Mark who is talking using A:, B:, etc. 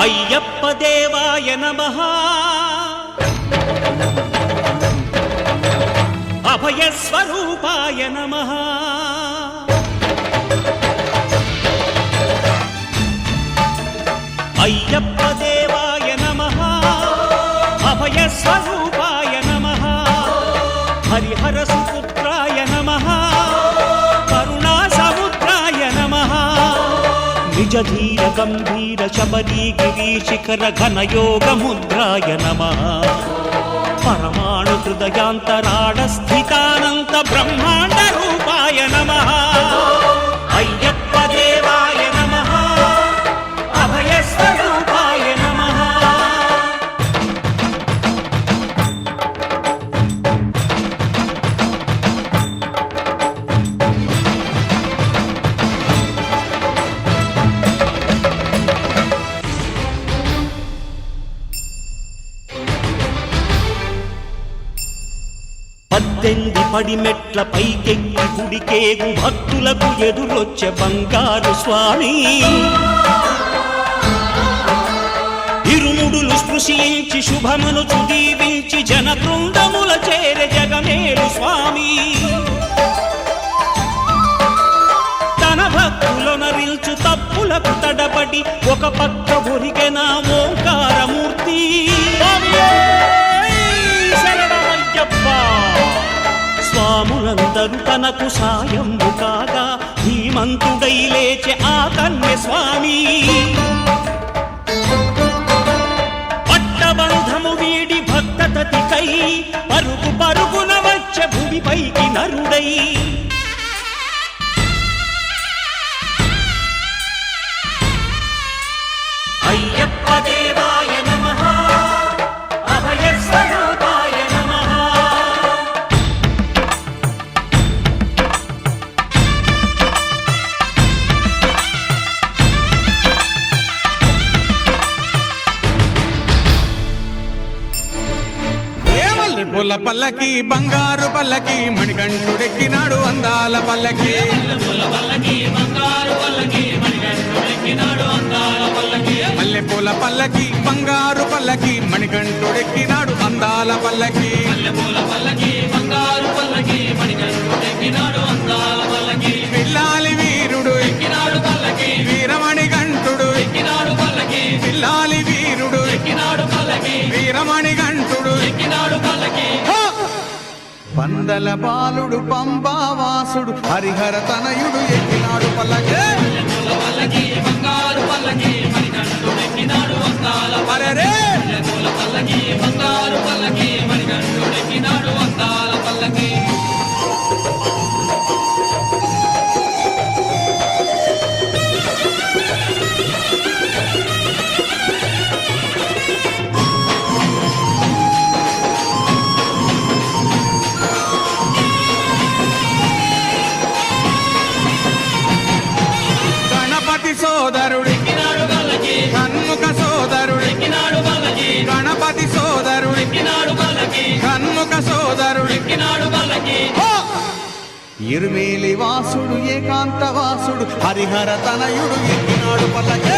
A: అయ్యప్ప దేవాయ నమః అభయ స్వరూపాయ నమః అయ్యప్ప దేవాయ నమః అభయ స్వరూపాయ నమః హరిహర సుపుత్రాయ నమః కరుణా సముద్రాయ నమః నిజ ధీర గంభీర శబరీ గిరి శిఖర ఘన యోగ ముద్రాయ నమః పరమాణు హృదయాంతరాళ స్థితానంత బ్రహ్మాండ రూపాయ నమః అయ్యప్ప దేవాయ నమః అభయ స్వరూపాయ నమః పద్దెంది పడిమెట్ల పైకెక్కి గుడికేగు భక్తులకు ఎదురొచ్చే బంగారు స్వామి ఇరుముడులు స్పృశించి శుభమును చుదీవించి జన బృందముల చేర జగమేలు స్వామి తన భక్తులొనరిల్చు తప్పులకు తడబడి ఒక పక్క ఒరిగెన ఓంకారమూర్తి స్వాములందరూ తనకు సాయము కాగా ధీమంతుడై లేచె ఆ కన్య స్వామి పట్టబంధము వీడి భక్తతతికై పరుగు పరుగున వచ్చే భూమిపైకి నరుడై అయ్యప్ప దేవాయ నమః అభయ స్వరూపాయ నమః
B: పుల్ల పల్లకి బంగారు పల్లకి మణికంఠుడెక్కినాడు అందాల పల్లకి మల్లె పూల పల్లకి బంగారు పల్లకి మణికంఠుడెక్కినాడు అందాల పల్లకి పిల్లాలి వీరుడు ఎక్కినాడు పల్లకి వీరమణి గంటుడు ఎక్కినాడు పల్లకి పిల్లాలి వీరుడు ఎక్కినాడు పల్లకి వీరమణి గంటుడు ఎక్కినాడు పల్లకి పందల బాలుడు పంబావాసుడు హరిహర తనయుడు ఎక్కినాడు పల్లకి అరెరే సోదరుడు కన్ముఖ సోదరుడు గణపతి సోదరుడు కన్ముఖ సోదరుడు ఇరుమేలి వాసుడు ఏకాంత వాసుడు హరిహర తనయుడు ఎక్కినాడు పల్లకి